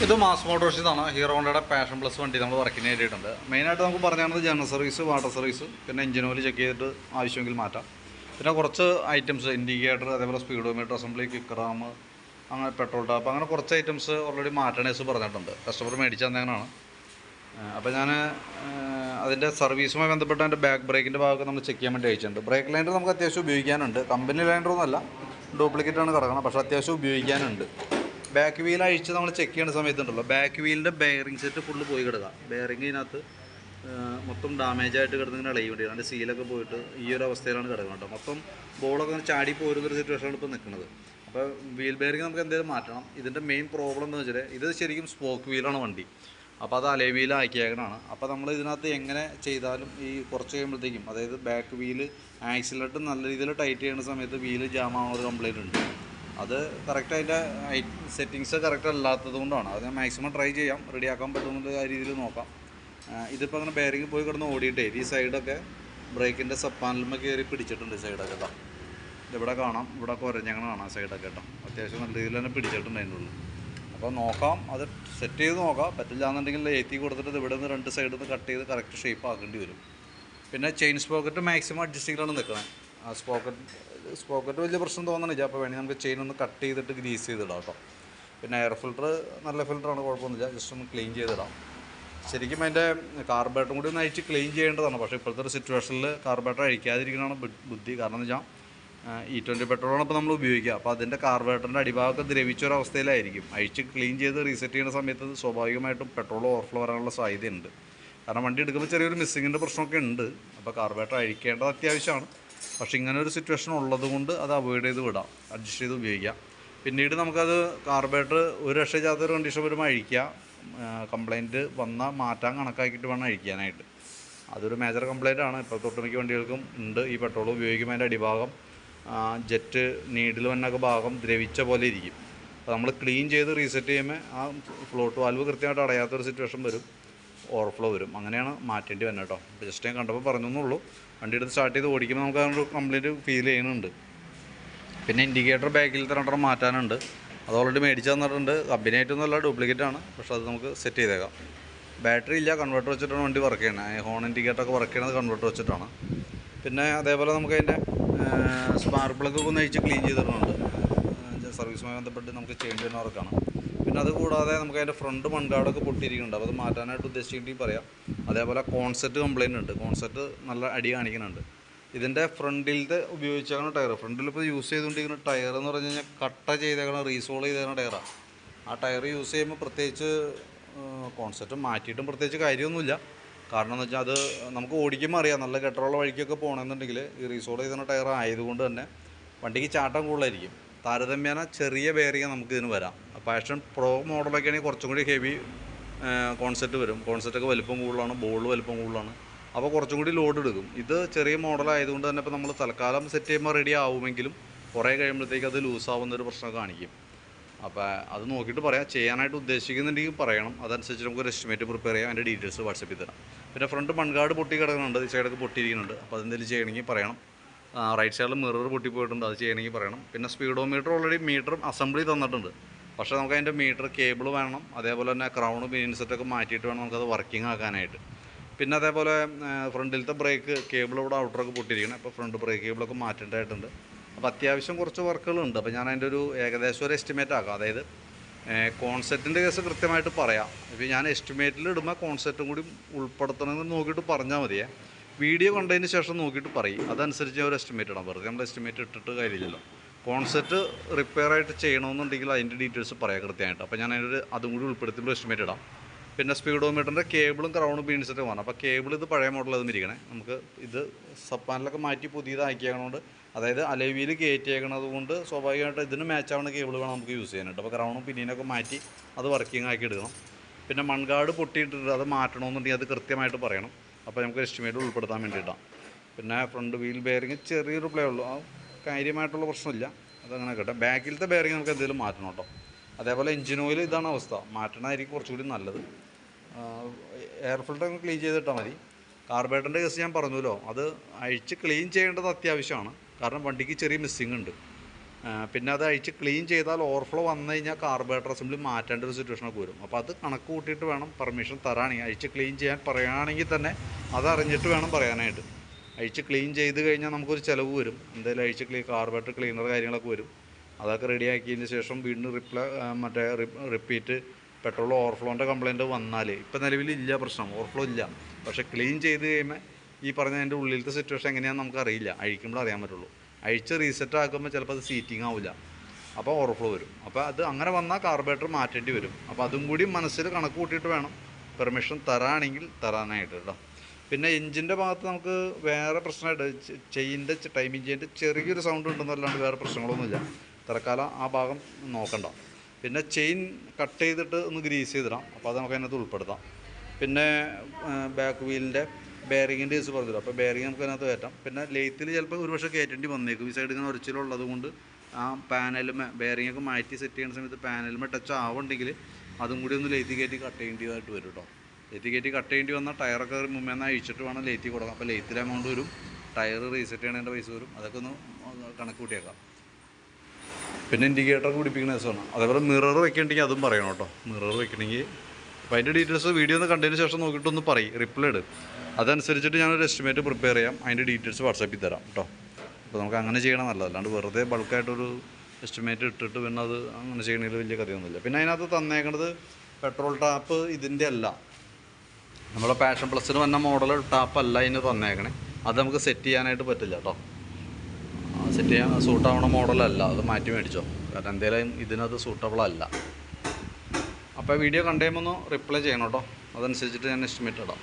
ഇത് mass മോട്ടോഴ്സിന്നാണ്. Hero ഹോണ്ടയുടെ passion plus വണ്ടി നമ്മൾ വർക്കിന് വേണ്ടിയിട്ടുണ്ട്. മെയിനായിട്ട് നമുക്ക് പറഞ്ഞാൽ ജനറൽ സർവീസ്, വാട്ടർ സർവീസ്, പിന്നെ എഞ്ചിൻ ഓയിൽ ചെക്ക് ചെയ്തിട്ട് ആവശ്യമെങ്കിൽ മാറ്റാം. പിന്നെ കുറച്ച് ഐറ്റംസ് ഇൻഡിക്കേറ്റർ, അതേപോലെ സ്പീഡോമീറ്റർ, അസംബ്ലി, ക്വിക്ക് റാം, അങ്ങനെ പെട്രോൾ ടാപ്പ്, അങ്ങനെ കുറച്ച് ഐറ്റംസ് ഓൾറെഡി മാറ്റണേഴ്സ് പറഞ്ഞിട്ടുണ്ട്. കസ്റ്റമർ മേടിച്ച് തന്നേനാണ്. അപ്പോൾ ഞാൻ അതിൻ്റെ സർവീസുമായി ബന്ധപ്പെട്ട് അതിൻ്റെ ബാക്ക് ബ്രേക്കിൻ്റെ ഭാഗമൊക്കെ നമ്മൾ ചെക്ക് ചെയ്യാൻ വേണ്ടി അയച്ചിട്ടുണ്ട്. ബ്രേക്ക് ലൈൻഡർ നമുക്ക് അത്യാവശ്യം ഉപയോഗിക്കാനുണ്ട്. കമ്പനി ലൈൻഡറൊന്നുമല്ല, ഡ്യൂപ്ലിക്കേറ്റാണ് കിടക്കണം, പക്ഷേ അത്യാവശ്യം ഉപയോഗിക്കാനുണ്ട്. ബാക്ക് വീൽ അഴിച്ച് നമ്മൾ ചെക്ക് ചെയ്യുന്ന സമയത്തുണ്ടല്ലോ, ബാക്ക് വീലിൻ്റെ ബെയറിംഗ് സെറ്റ് ഫുള്ള് പോയി കിടക്കുക. ബെയറിംഗ് ഇതിനകത്ത് മൊത്തം ഡാമേജ് ആയിട്ട് കിടന്നിങ്ങനെ ഇളകി വേണ്ടി അതിൻ്റെ സീലൊക്കെ പോയിട്ട് ഈ ഒരു അവസ്ഥയിലാണ് കിടക്കുന്നത് കേട്ടോ. മൊത്തം ബോളൊക്കെ ചാടി പോരുന്നൊരു സിറ്റുവേഷനാണ് ഇപ്പോൾ നിൽക്കുന്നത്. അപ്പോൾ വീൽ ബെയറിംഗ് നമുക്ക് എന്തെങ്കിലും മാറ്റണം. ഇതിൻ്റെ മെയിൻ പ്രോബ്ലം എന്ന് വെച്ചാൽ ഇത് ശരിക്കും സ്പോക്ക് വീലാണ് വണ്ടി. അപ്പോൾ അത് അലേ വീൽ ആക്കിയേക്കണതാണ്. അപ്പോൾ നമ്മൾ ഇതിനകത്ത് എങ്ങനെ ചെയ്താലും ഈ കുറച്ച് കഴിയുമ്പോഴത്തേക്കും, അതായത് ബാക്ക് വീല് ആക്സിലേറ്റർ നല്ല രീതിയിൽ ടൈറ്റ് ചെയ്യുന്ന സമയത്ത് വീല് ജാം ആവുന്ന ഒരു കംപ്ലയിൻ്റ് ഉണ്ട്. അത് കറക്റ്റ് അതിൻ്റെ സെറ്റിങ്സ് കറക്റ്റ് അല്ലാത്തത് കൊണ്ടാണ്. അത് ഞാൻ മാക്സിമം ട്രൈ ചെയ്യാം, റെഡിയാക്കാൻ പറ്റുന്നത് ആ രീതിയിൽ നോക്കാം. ഇതിപ്പോൾ അങ്ങനെ ബെയറിംഗ് പോയി കിടന്ന് ഓടിയിട്ടേ ഈ സൈഡൊക്കെ ബ്രേക്കിൻ്റെ സബ് പാനലുമ്പോൾ കയറി പിടിച്ചിട്ടുണ്ട്. സൈഡൊക്കെ കേട്ടോ, ഇവിടെ കാണാം, ഇവിടെ കുരഞ്ഞങ്ങനെ കാണാം സൈഡൊക്കെ കേട്ടോ. അത്യാവശ്യം നല്ല രീതിയിൽ തന്നെ പിടിച്ചിട്ടുണ്ട് അതിൻ്റെ ഉള്ളിൽ. അപ്പോൾ നോക്കാം, അത് സെറ്റ് ചെയ്ത് നോക്കാം. പറ്റില്ല എന്നുണ്ടെങ്കിൽ എത്തി കൊടുത്തിട്ട് ഇവിടെ നിന്ന് രണ്ട് സൈഡിൽ നിന്ന് കട്ട് ചെയ്ത് കറക്റ്റ് ഷേപ്പ് ആക്കേണ്ടി വരും. പിന്നെ ചെയിൻ സ്പോക്കറ്റ് മാക്സിമം അഡ്ജസ്റ്റ് ചെയ്താണ് നിൽക്കുന്നത്. ആ സ്പോക്കറ്റ് വലിയ പ്രശ്നം തോന്നണില്ല. അപ്പോൾ വേണമെങ്കിൽ നമുക്ക് ചെയിൻ ഒന്ന് കട്ട് ചെയ്തിട്ട് ഗ്രീസ് ചെയ്തിടാം കേട്ടോ. പിന്നെ എയർ ഫിൽറ്റർ നല്ല ഫിൽറ്ററാണ്, കുഴപ്പമൊന്നുമില്ല. ജസ്റ്റ് ഒന്ന് ക്ലീൻ ചെയ്തിടാം. ശരിക്കും അതിൻ്റെ കാർബറേറ്ററും കൂടി ഒന്ന് അഴിച്ച് ക്ലീൻ ചെയ്യേണ്ടതാണ്. പക്ഷേ ഇപ്പോഴത്തെ ഒരു സിറ്റുവേഷനിൽ കാർബറേറ്റർ അഴിക്കാതിരിക്കുന്നതാണ് ബുദ്ധി. കാരണം എന്ന് വെച്ചാൽ E20 പെട്രോളാണ് ഇപ്പോൾ നമ്മൾ ഉപയോഗിക്കുക. അപ്പോൾ അതിൻ്റെ കാർബറേറ്ററിൻ്റെ അടിഭാഗമൊക്കെ ദ്രവിച്ചൊരവസ്ഥയിലായിരിക്കും. അഴിച്ച് ക്ലീൻ ചെയ്ത് റീസെറ്റ് ചെയ്യുന്ന സമയത്ത് സ്വാഭാവികമായിട്ടും പെട്രോൾ ഓവർഫ്ലോ വരാനുള്ള സാധ്യതയുണ്ട്. കാരണം വണ്ടി എടുക്കുമ്പോൾ ചെറിയൊരു മിസ്സിങ്ങിൻ്റെ പ്രശ്നമൊക്കെ ഉണ്ട്. അപ്പോൾ കാർബറേറ്റർ അഴിക്കേണ്ടത് അത്യാവശ്യമാണ്. പക്ഷേ ഇങ്ങനെ ഒരു സിറ്റുവേഷൻ ഉള്ളത് കൊണ്ട് അത് അവോയ്ഡ് ചെയ്ത് വിടാം, അഡ്ജസ്റ്റ് ചെയ്ത് ഉപയോഗിക്കാം. പിന്നീട് നമുക്കത് കാർബറേറ്റർ ഒരു രക്ഷയില്ലാത്തൊരു കണ്ടീഷൻ വരുമ്പോൾ അഴിക്കുക, കംപ്ലയിൻറ്റ് വന്നാൽ മാറ്റാൻ കണക്കാക്കിയിട്ട് വേണം അഴിക്കാനായിട്ട്. അതൊരു മേജർ കംപ്ലയിൻ്റാണ്. ഇപ്പോൾ ഒട്ടുമിക്ക വണ്ടികൾക്കും ഉണ്ട്. ഈ പെട്രോൾ ഉപയോഗിക്കുമ്പോൾ അതിൻ്റെ അടിഭാഗം ജെറ്റ് നീഡിൽ വന്നൊക്കെ ഭാഗം ദ്രവിച്ച പോലെ ഇരിക്കും. അപ്പോൾ നമ്മൾ ക്ലീൻ ചെയ്ത് റീസെറ്റ് ചെയ്യുമ്പോൾ ആ ഫ്ലോട്ട് വാൽവ് കൃത്യമായിട്ട് അടയാത്തൊരു സിറ്റുവേഷൻ വരും, ഓവർഫ്ലോ വരും. അങ്ങനെയാണ് മാറ്റേണ്ടി വരുന്നത് കേട്ടോ. അപ്പോൾ ജസ്റ്റ് ഞാൻ കണ്ടപ്പോൾ പറഞ്ഞെന്നുള്ളൂ. വണ്ടി എടുത്ത് സ്റ്റാർട്ട് ചെയ്ത് ഓടിക്കുമ്പോൾ നമുക്ക് അതിനൊരു കംപ്ലീറ്റ് ഫീൽ ചെയ്യുന്നുണ്ട്. പിന്നെ ഇൻഡിക്കേറ്റർ ബാക്കിൽ രണ്ടെണ്ണം മാറ്റാനുണ്ട്. അത് ഓൾറെഡി മേടിച്ച് തന്നിട്ടുണ്ട്. കമ്പനിയായിട്ടൊന്നുമല്ല, ഡ്യൂപ്ലിക്കേറ്റാണ്. പക്ഷേ അത് നമുക്ക് സെറ്റ് ചെയ്തേക്കാം. ബാറ്ററി ഇല്ല, കൺവേർട്ടർ വെച്ചിട്ടാണ് വണ്ടി വർക്ക് ചെയ്യുന്നത്. ഹോൺ ഇൻഡിക്കേറ്ററൊക്കെ വർക്ക് ചെയ്യുന്നത് കൺവേർട്ടർ വെച്ചിട്ടാണ്. പിന്നെ അതേപോലെ നമുക്ക് അതിൻ്റെ സ്പാർക്ക് പ്ലഗ് ഒന്ന് അഴിച്ച് ക്ലീൻ ചെയ്തിട്ടുണ്ട്. സർവീസുമായി ബന്ധപ്പെട്ട് നമുക്ക് ചെയ്യേണ്ടി വരുന്ന വർക്കാണ്. പിന്നെ അതുകൂടാതെ നമുക്ക് അതിൻ്റെ ഫ്രണ്ട് മൺകാടൊക്കെ പൊട്ടിയിരിക്കുന്നുണ്ട്. അപ്പോൾ അത് മാറ്റാനായിട്ട് ഉദ്ദേശിച്ചിട്ട് പറയാം. അതേപോലെ കോൺസെറ്റ് കംപ്ലയിൻ്റ് ഉണ്ട്. കോൺസെറ്റ് നല്ല അടി കാണിക്കുന്നുണ്ട്. ഇതിൻ്റെ ഫ്രണ്ടിലത്തെ ഉപയോഗിച്ചേക്കുന്ന ടയർ, ഫ്രണ്ടിലിപ്പോൾ യൂസ് ചെയ്തുകൊണ്ടിരിക്കുന്ന ടയർ എന്ന് പറഞ്ഞു കഴിഞ്ഞാൽ കട്ട ചെയ്തേക്കണം, റീസോൾ ചെയ്തേക്കുന്ന ടയറാണ്. ആ ടയർ യൂസ് ചെയ്യുമ്പോൾ പ്രത്യേകിച്ച് കോൺസെറ്റ് മാറ്റിയിട്ടും പ്രത്യേകിച്ച് കാര്യമൊന്നുമില്ല. കാരണം എന്ന് വെച്ചാൽ അത് നമുക്ക് ഓടിക്കുമ്പോൾ അറിയാം, നല്ല ഗട്ടറുള്ള വഴിക്കൊക്കെ പോകണമെന്നുണ്ടെങ്കിൽ ഈ റീസോൾ ചെയ്തുന്ന ടയർ ആയതുകൊണ്ട് തന്നെ വണ്ടിക്ക് ചാട്ടം കൂടുതലായിരിക്കും. താരതമ്യേന ചെറിയ ബെയറിങ് നമുക്ക് ഇതിന് വരാം. പാഷൻ പ്രോ മോഡലൊക്കെ ആണെങ്കിൽ കുറച്ചും കൂടി ഹെവി കോൺസെറ്റ് വരും. കോൺസെറ്റൊക്കെ വലിപ്പം കൂടുതലാണ്, ബോൾ വലിപ്പം കൂടുതലാണ്. അപ്പോൾ കുറച്ചും കൂടി ലോഡ് എടുക്കും. ഇത് ചെറിയ മോഡലായതുകൊണ്ട് തന്നെ ഇപ്പോൾ നമ്മൾ തൽക്കാലം സെറ്റ് ചെയ്യുമ്പോൾ റെഡി ആവുമെങ്കിലും കുറേ കഴിയുമ്പോഴത്തേക്ക് അത് ലൂസാവുന്നൊരു പ്രശ്നം കാണിക്കും. അപ്പോൾ അത് നോക്കിയിട്ട് പറയാം. ചെയ്യാനായിട്ട് ഉദ്ദേശിക്കുന്നുണ്ടെങ്കിൽ പറയണം, അതനുസരിച്ച് നമുക്കൊരു എസ്റ്റിമേറ്റ് പ്രിപ്പയർ ചെയ്യാം. അതിൻ്റെ ഡീറ്റെയിൽസ് വാട്സപ്പിൽ തരാം. പിന്നെ ഫ്രണ്ട് മൺകാട് പൊട്ടി കിടക്കുന്നുണ്ട്, ഈ സൈഡൊക്കെ പൊട്ടിയിരിക്കുന്നുണ്ട്. അപ്പോൾ അതെന്തെങ്കിലും ചെയ്യണമെങ്കിൽ പറയണം. റൈറ്റ് സൈഡിൽ മിറർ പൊട്ടിപ്പോയിട്ടുണ്ട്, അത് ചെയ്യണമെങ്കിൽ പറയണം. പിന്നെ സ്പീഡോമീറ്റർ ഓൾറെഡി മീറ്റർ അസംബ്ലി തന്നിട്ടുണ്ട്. പക്ഷേ നമുക്ക് അതിൻ്റെ മീറ്റർ കേബിൾ വേണം. അതേപോലെ തന്നെ ക്രൗണ് പിൻ സെറ്റൊക്കെ മാറ്റിയിട്ട് വേണം നമുക്കത് വർക്കിംഗ് ആക്കാനായിട്ട്. പിന്നെ അതേപോലെ ഫ്രണ്ടിലത്തെ ബ്രേക്ക് കേബിൾ ഇവിടെ ഔട്ടറൊക്കെ പൊട്ടിയിരിക്കണം. അപ്പോൾ ഫ്രണ്ട് ബ്രേക്ക് കേബിളൊക്കെ മാറ്റേണ്ടതായിട്ടുണ്ട്. അപ്പോൾ അത്യാവശ്യം കുറച്ച് വർക്കുകളുണ്ട്. അപ്പോൾ ഞാൻ അതിൻ്റെ ഒരു ഏകദേശം ഒരു എസ്റ്റിമേറ്റ് ആക്കാം. അതായത് കോൺസെപ്റ്റിൻ്റെ കേസ് കൃത്യമായിട്ട് പറയാം. ഇപ്പോൾ ഞാൻ എസ്റ്റിമേറ്റിൽ ഇടുമ്പോൾ കോൺസെപ്റ്റും കൂടി ഉൾപ്പെടുത്തണമെന്ന് നോക്കിയിട്ട് പറഞ്ഞാൽ മതിയേ. വീഡിയോ കണ്ടതിന് ശേഷം നോക്കിയിട്ട് പറയും, അതനുസരിച്ച് ഞാൻ ഒരു എസ്റ്റിമേറ്റ് ഇടാം. വെറുതെ നമ്മൾ എസ്റ്റിമേറ്റ് ഇട്ടിട്ട് കാര്യമില്ലല്ലോ. കോൺസെപ്റ്റ് റിപ്പയർ ആയിട്ട് ചെയ്യണമെന്നുണ്ടെങ്കിൽ അതിൻ്റെ ഡീറ്റെയിൽസ് പറയാം കൃത്യമായിട്ട്. അപ്പോൾ ഞാൻ അതിൻ്റെ അതും കൂടി ഉൾപ്പെടുത്തിയുള്ള എസ്റ്റിമേറ്റ് ഇടാം. പിന്നെ സ്പീഡോമീറ്ററിൻ്റെ കേബിളും ക്രൗണും പീൻസെറ്റൊക്കെ വേണം. അപ്പോൾ കേബിൾ ഇത് പഴയ മോഡൽ അതും ഇരിക്കണേ. നമുക്ക് ഇത് സബ് പാനലൊക്കെ മാറ്റി പുതിയതാക്കിയേക്കണോണ്ട്, അതായത് അലവിയിൽ കയറ്റിയേക്കണത് കൊണ്ട് സ്വാഭാവികമായിട്ട് ഇതിന് മാച്ചാവുന്ന കേബിൾ വേണം നമുക്ക് യൂസ് ചെയ്യാനായിട്ട്. അപ്പോൾ ക്രൗണും പിന്നീനൊക്കെ മാറ്റി അത് വർക്കിംഗ് ആക്കി എടുക്കണം. പിന്നെ മൺകാട് പൊട്ടിയിട്ടിട്ട് അത് മാറ്റണമെന്നുണ്ടെങ്കിൽ അത് കൃത്യമായിട്ട് പറയണം. അപ്പോൾ നമുക്ക് എസ്റ്റിമേറ്റ് ഉൾപ്പെടുത്താൻ വേണ്ടിയിട്ടാണ്. പിന്നെ ഫ്രണ്ട് വീൽ ബെയറിങ് ചെറിയൊരു പ്ലേ ഉള്ളൂ, ആ കാര്യമായിട്ടുള്ള പ്രശ്നമില്ല, അതങ്ങനെ കേട്ടോ. ബാക്കിലത്തെ ബെയറിങ് നമുക്ക് എന്തെങ്കിലും മാറ്റണം കേട്ടോ. അതേപോലെ എഞ്ചിൻ ഓയിൽ ഇതാണ് അവസ്ഥ, മാറ്റണമായിരിക്കും കുറച്ചുകൂടി നല്ലത്. എയർ ഫിൽറ്റർ ഒന്ന് ക്ലീൻ ചെയ്തിട്ടാൽ മതി. കാർബറേറ്ററിൻ്റെ കേസ് ഞാൻ പറഞ്ഞല്ലോ, അത് അഴിച്ച് ക്ലീൻ ചെയ്യേണ്ടത് അത്യാവശ്യമാണ്. കാരണം വണ്ടിക്ക് ചെറിയ മിസ്സിങ് ഉണ്ട്. പിന്നെ അത് അഴിച്ച് ക്ലീൻ ചെയ്താൽ ഓവർഫ്ലോ വന്നു കഴിഞ്ഞാൽ കാർബറേറ്റർ അസംബ്ലി മാറ്റേണ്ട ഒരു സിറ്റുവേഷനൊക്കെ വരും. അപ്പോൾ അത് കണക്ക് കൂട്ടിയിട്ട് വേണം പെർമിഷൻ തരാണെങ്കിൽ, അഴിച്ച് ക്ലീൻ ചെയ്യാൻ പറയുകയാണെങ്കിൽ തന്നെ അതറിഞ്ഞിട്ട് വേണം പറയാനായിട്ട്. അഴിച്ച് ക്ലീൻ ചെയ്ത് കഴിഞ്ഞാൽ നമുക്കൊരു ചിലവ് വരും, എന്തായാലും അഴിച്ച് കാർബറേറ്റർ ക്ലീനർ കാര്യങ്ങളൊക്കെ വരും. അതൊക്കെ റെഡിയാക്കിയതിന് ശേഷം വീണ്ടും റിപ്പീറ്റ് പെട്രോൾ ഓവർഫ്ലോൻ്റെ കംപ്ലയിൻറ്റ് വന്നാൽ, ഇപ്പോൾ നിലവിലില്ല പ്രശ്നം, ഓവർഫ്ലോ ഇല്ല. പക്ഷേ ക്ലീൻ ചെയ്ത് കഴിയുമ്പോൾ ഈ പറഞ്ഞ അതിൻ്റെ ഉള്ളിലത്തെ സിറ്റുവേഷൻ എങ്ങനെയാണെന്ന് നമുക്കറിയില്ല, അഴിക്കുമ്പോൾ അറിയാൻ പറ്റുള്ളൂ. അഴിച്ച് റീസെറ്റ് ആക്കുമ്പോൾ ചിലപ്പോൾ അത് സീറ്റിംഗ് ആവില്ല, അപ്പോൾ ഓവർഫ്ലോ വരും. അപ്പോൾ അത് അങ്ങനെ വന്നാൽ കാർബറേറ്റർ മാറ്റേണ്ടി വരും. അപ്പോൾ അതും കൂടി മനസ്സിൽ കണക്ക് കൂട്ടിയിട്ട് വേണം പെർമിഷൻ തരാണെങ്കിൽ തരാനായിട്ട് കേട്ടോ. പിന്നെ എഞ്ചിൻ്റെ ഭാഗത്ത് നമുക്ക് വേറെ പ്രശ്നമായിട്ട് ചെയിൻ്റെ ടൈമിംഗ് ചെയിൻ്റെ ചെറിയൊരു സൗണ്ട് ഉണ്ടെന്നല്ലാണ്ട് വേറെ പ്രശ്നങ്ങളൊന്നുമില്ല. തൽക്കാലം ആ ഭാഗം നോക്കണ്ട. പിന്നെ ചെയിൻ കട്ട് ചെയ്തിട്ട് ഒന്ന് ഗ്രീസ് ചെയ്തിടാം, അപ്പോൾ അത് നമുക്ക് അതിനകത്ത് ഉൾപ്പെടുത്താം. പിന്നെ ബാക്ക് വീലിൻ്റെ ബെയറിങ്ങിൻ്റെ കേസ് പറഞ്ഞില്ല, അപ്പോൾ ബെയറിങ് നമുക്ക് അതിനകത്ത് കയറ്റാം. പിന്നെ ലെയ്ത്തിൽ ചിലപ്പോൾ ഒരു പക്ഷേ കയറ്റേണ്ടി വന്നേക്കും, ഈ സൈഡ് ഇങ്ങനെ ഉറച്ചിലുള്ളത് കൊണ്ട് ആ പാനലുമേ ബെയറിങ്ങൊക്കെ മാറ്റി സെറ്റ് ചെയ്യുന്ന സമയത്ത് പാനലുമേ ടച്ച് ആവുന്നുണ്ടെങ്കിൽ അതും കൂടി ഒന്ന് ലെയ്ത്തി കയറ്റി കട്ട് ചെയ്യേണ്ടതായിട്ട് വരും കേട്ടോ. ലെയ്ത്തി കയറ്റി കട്ട് ചെയ്യേണ്ടി വന്നാൽ ടയറൊക്കെ മുമ്പേന്ന് അഴിച്ചിട്ട് വേണം ലെയ്ത്തി കൊടുക്കാം. അപ്പോൾ ലെയ്ത്തിൽ എമൗണ്ട് വരും, ടയർ റീസെറ്റ് ചെയ്യണതിൻ്റെ പൈസ വരും, അതൊക്കെ ഒന്ന് കണക്ക് കൂട്ടിയേക്കാം. പിന്നെ ഇൻഡിക്കേറ്റർ പിടിപ്പിക്കുന്ന കേസാണ്. അതേപോലെ മിറർ വെക്കണമെങ്കിൽ അതും പറയണം കേട്ടോ. മിറർ വെക്കണമെങ്കിൽ അപ്പോൾ അതിൻ്റെ ഡീറ്റെയിൽസ് വീഡിയോ ഒന്ന് കണ്ടതിന് ശേഷം നോക്കിയിട്ടൊന്ന് പറയും, റിപ്ലൈ ഇട്. അതനുസരിച്ചിട്ട് ഞാനൊരു എസ്റ്റിമേറ്റ് പ്രിപ്പയർ ചെയ്യാം, അതിൻ്റെ ഡീറ്റെയിൽസ് വാട്സാപ്പിൽ തരാം കേട്ടോ. അപ്പോൾ നമുക്ക് അങ്ങനെ ചെയ്യണം നല്ലത്, അല്ലാണ്ട് വെറുതെ ബൾക്കായിട്ടൊരു എസ്റ്റിമേറ്റ് ഇട്ടിട്ട് പിന്നെ അത് അങ്ങനെ ചെയ്യണതിൽ വലിയ കഥയൊന്നുമില്ല. പിന്നെ അതിനകത്ത് തന്നേക്കണത് പെട്രോൾ ടാപ്പ് ഇതിൻ്റെ അല്ല, നമ്മളെ പാഷൻ പ്ലസിന് വന്ന മോഡൽ ടാപ്പല്ല അതിന് തന്നേക്കണേ. അത് നമുക്ക് സെറ്റ് ചെയ്യാനായിട്ട് പറ്റില്ല കേട്ടോ, സെറ്റ് ചെയ്യാൻ സൂട്ടാവണ മോഡലല്ല, അത് മാറ്റി മേടിച്ചോ, കാരണം എന്തായാലും ഇതിനത് സൂട്ടബിളല്ല. അപ്പോൾ വീഡിയോ കണ്ടുകഴിയുമ്പോൾ ഒന്ന് റിപ്ലൈ ചെയ്യണം കേട്ടോ, അതനുസരിച്ചിട്ട് ഞാൻ എസ്റ്റിമേറ്റ് ഇടാം.